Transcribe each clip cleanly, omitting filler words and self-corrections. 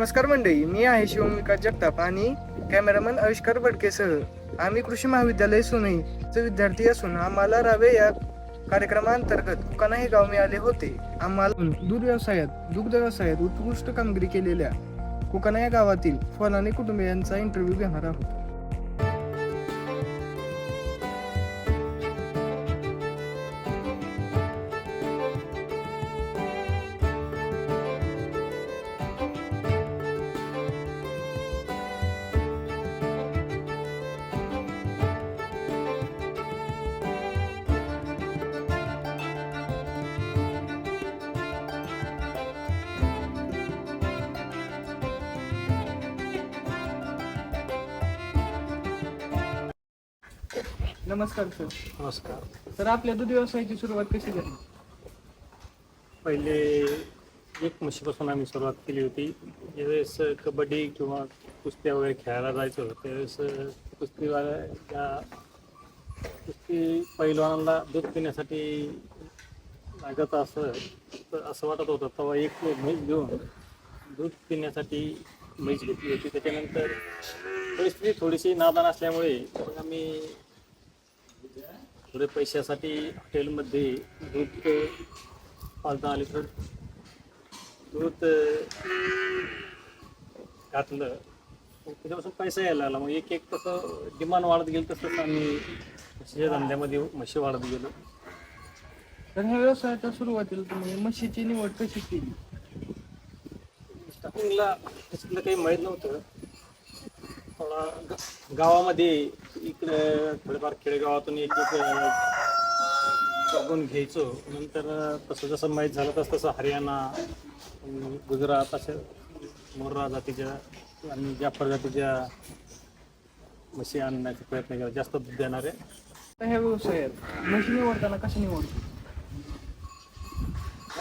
नमस्कार मंडळी, मी आहे शिवविकास जगताप आणि कॅमेरामन आविष्कार बडकेसह आम्ही कृषी महाविद्यालय सोनईचे विद्यार्थी असून आम्हाला रावे या कार्यक्रमाअंतर्गत कुकाणा हे गाव मिळाले होते. आम्हाला दुग्ध व्यवसायात उत्कृष्ट कामगिरी केलेल्या कुकाणा या गावातील फलाने कुटुंबियांचा इंटरव्ह्यू घेणार आहोत. नमस्कार सर. नमस्कार. तर आपल्या दूध व्यवसायाची सुरुवात कशी झाली? पहिले एक म्हशीपासून आम्ही सुरुवात केली होती. ज्यावेळेस कबड्डी किंवा कुस्त्या वगैरे खेळायला जायचो त्यावेळेस कुस्ती पैलवानाला दूध पिण्यासाठी लागत असं वाटत होतं. तेव्हा एक म्हैस घेऊन दूध पिण्यासाठी म्हैस घेतली होती. त्याच्यानंतर परिस्थिती थोडीशी नादान असल्यामुळे आम्ही थोडे पैशासाठी हॉटेलमध्ये दूध 5-10 लिटर दूध घातलं. त्याच्यापासून पैसा यायला लागला. मग एक तसं डिमांड वाढत गेलं तसंच आम्ही म्हशीच्या धंद्यामध्ये म्हशी वाढत गेलो. तर ह्या व्यवसायाच्या सुरुवातीला तुम्ही म्हशीची निवड कशी केली? स्टार्टिंगला त्याच्यातलं काही माहीत नव्हतं. थोडा गावामध्ये इकडे थोडेफार खेडेगावातून एक बघून घ्यायचो. नंतर तसं जसं माहीत झालं तसं हरियाणा, गुजरात अशा मोर्रा जातीच्या आणि जाफर जातीच्या म्हशी आणण्याचा प्रयत्न केला, जास्त दूध देणारे. तर ह्या व्यवसायात म्हशी निवडताना कशी निवडतो?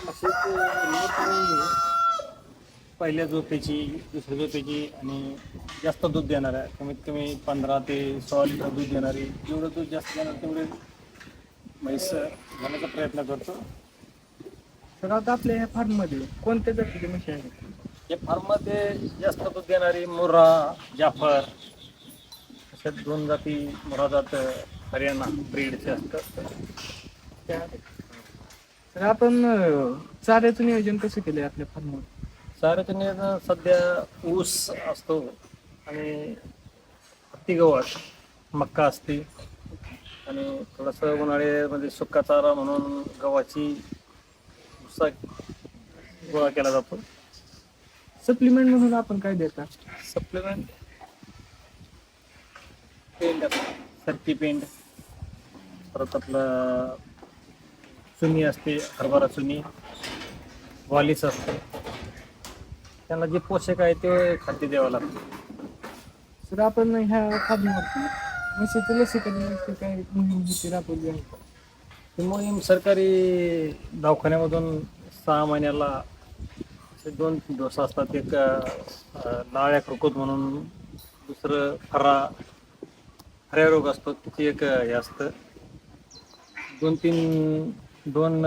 म्हशीची निवडताना पहिल्या झोपेची, दुसऱ्या झोपेची आणि जास्त दूध देणाऱ्या, कमीत कमी 15 ते 16 लिटर दूध देणारी, जेवढं दूध जास्त देणार तेवढे म्हैस घेण्याचा प्रयत्न करतो. तर आता आपल्या ह्या फार्ममध्ये कोणत्या जातीचे म्हशी आहेत? या फार्ममध्ये जास्त दूध देणारी मुर्रा, जाफर अशा 2 जाती, मुर्रा जात हरियाणा ब्रीडचे असतात. तर आपण चाऱ्याचं नियोजन कसं केलंय आपल्या फार्ममध्ये? चाऱ्याचं नियोजन सध्या ऊस असतो आणि हत्ती गवत, मक्का असते आणि थोडंसं उन्हाळ्यामध्ये सुका चारा म्हणून गव्हाची भुसा गोळा केला जातो. सप्लिमेंट म्हणून आपण काय देता? सप्लिमेंट पेंड, सरकी पेंड, परत आपलं चुनी असते, हरभरा चुनी, वालीस असते. त्यांना जे पोषक आहे ते खाद्य द्यावं लागतं. सर आपण ह्या फार्मवरती म्हशीचं लसीकरण काय मोहीम होती राबवली आहे का? ही मोहीम सरकारी दवाखान्यामधून 6 महिन्याला 2 डोस असतात. एक लाळ्या खुरकूत म्हणून, दुसरं हऱ्या रोग असतो तिथे एक हे असतं. 2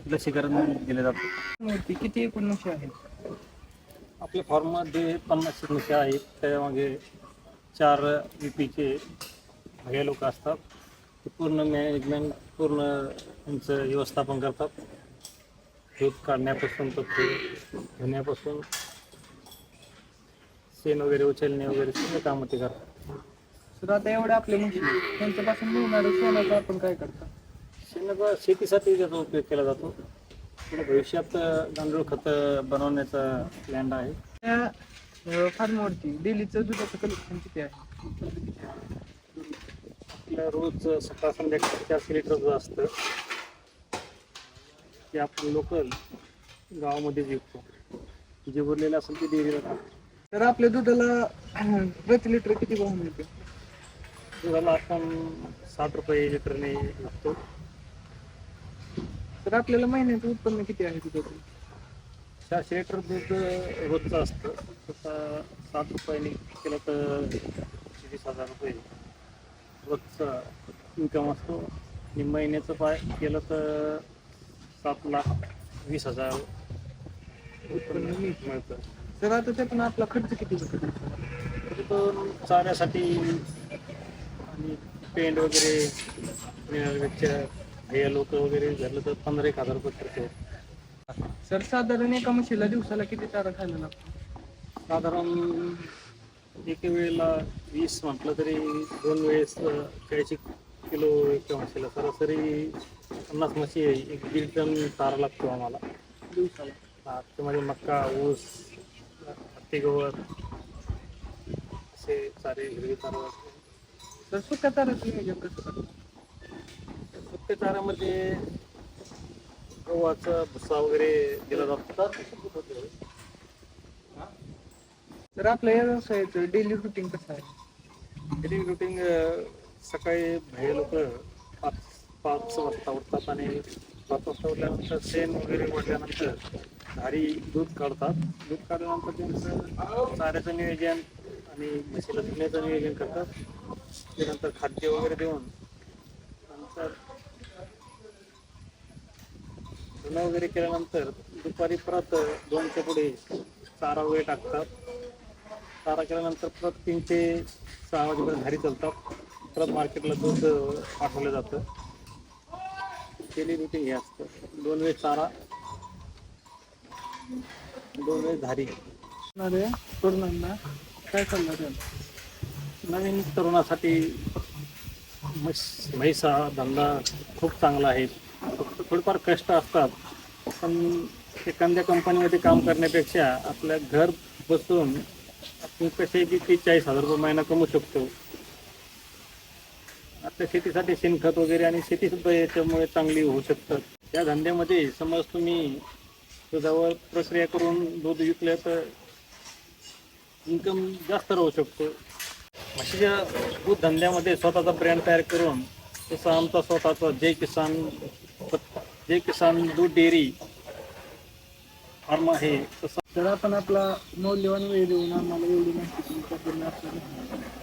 लसीकरण दिले जातं. किती एकूण म्हशी आहेत? आपल्या फॉर्ममध्ये 50 म्हशी आहेत. त्यामागे 4 VPचे हे लोक असतात. ते पूर्ण मॅनेजमेंट, पूर्ण त्यांचं व्यवस्थापन करतात. दूध काढण्यापासून तर ते धुण्यापासून शेण वगैरे उचलणे वगैरे सगळे कामं ते करतात. सर आता एवढ्या आपल्या म्हशी त्यांच्यापासून मिळणारं शेणाचं आपण काय करता? शेणाचा शेतीसाठी त्याचा उपयोग केला जातो. पुढे भविष्यात गांडूळ खत बनवण्याचा प्लॅन आहे. त्या फार्मवरती डेलीचं दुधाचं कलेक्शन किती आहे? आपल्या रोज सकाळ संध्याकाळी 400 लिटर दूध असतं. ते आपण लोकल गावामध्ये विकतो. जे उरलेलं असेल ते डेअरीला टाकतो. तर आपल्या दुधाला प्रति लिटर किती भाव मिळतो? दुधाला आपण 60 रुपये लिटरने लागतो. तर आपल्याला महिन्याचं उत्पन्न किती आहे दुधाचं? 400 लिटर दूध रोजचं असतं. तसं 7 रुपयाने केलं तर 20,000 रुपये रोजचा इन्कम असतो. आणि महिन्याचं केलं तर 7,20,000 उत्पन्न मिळतं. तर आता त्यातून आपला खर्च किती होतो? तरी पण चाऱ्यासाठी आणि पेंट वगैरे मिळाल्याच्या हे लोक वगैरे झालं तर 15-1 हजार रुपये खर्च होतो. सर साधारण एका म्हशीला दिवसाला किती चारा खायला लागतो? साधारण एके वेळेला 20 म्हटलं तरी 2 वेळेस 40 किलो एका म्हशीला सरासरी 50 म्हशी आहे, 1-1.5 टन चारा लागतो आम्हाला दिवसाला. त्यामध्ये मका, ऊस, हत्ती गवत असे सारे हिरवे चारा लागतो. तर सुक्या चाऱ्याचं नियोजन कसं करतो? सुक्या चाऱ्यामध्ये गव्हाचा भुसा वगैरे दिला जातो. तर आपल्या या व्यवसायाचं डेली रुटीन कसं आहे? डेली रुटीन सकाळी हे लोक 5 वाजता उठतात आणि 5 वाजता उठल्यानंतर शेण वगैरे वाढल्यानंतर घरी दूध काढतात. दूध काढल्यानंतर त्यांचं चाऱ्याचं नियोजन आणि म्हशीला धुण्याचं नियोजन करतात. त्यानंतर खाद्य वगैरे देऊन नंतर धुणं वगैरे केल्यानंतर दुपारी परत 2च्या पुढे चारा वगैरे टाकतात. चारा केल्यानंतर परत 3 ते 6 वाजेपर्यंत घरी चालतात. परत मार्केटला दूध पाठवलं जातं. डेली रुटीन हे असतं. 2 वेळेस चारा, 2 वेळेस घरी. तरुणांना काय सल्ला द्याल? नवीन तरुणासाठी म्हैस हा धंदा खूप चांगला आहे. फक्त थोडेफार कष्ट असतात, पण एखाद्या कंपनीमध्ये काम करण्यापेक्षा आपल्या घर बसून आपण कसे की 30-40 हजार रुपये महिना कमवू शकतो. आता शेतीसाठी शेणखत वगैरे आणि शेतीसुद्धा याच्यामुळे चांगली होऊ शकतात. या धंद्यामध्ये समज तुम्ही दुधावर प्रक्रिया करून दूध विकलं तर इन्कम जास्त राहू शकतो. म्हशीच्या दूध धंद्यामध्ये स्वतःचा ब्रँड तयार करून जसं आमचा स्वतःचा जय किसान दूध डेअरी फार्म आहे तसं. तर आपण आपला मौल्यवान वेळ देऊन आम्हाला एवढी माहिती दिली त्याबद्दल आपल्याला धन्यवाद.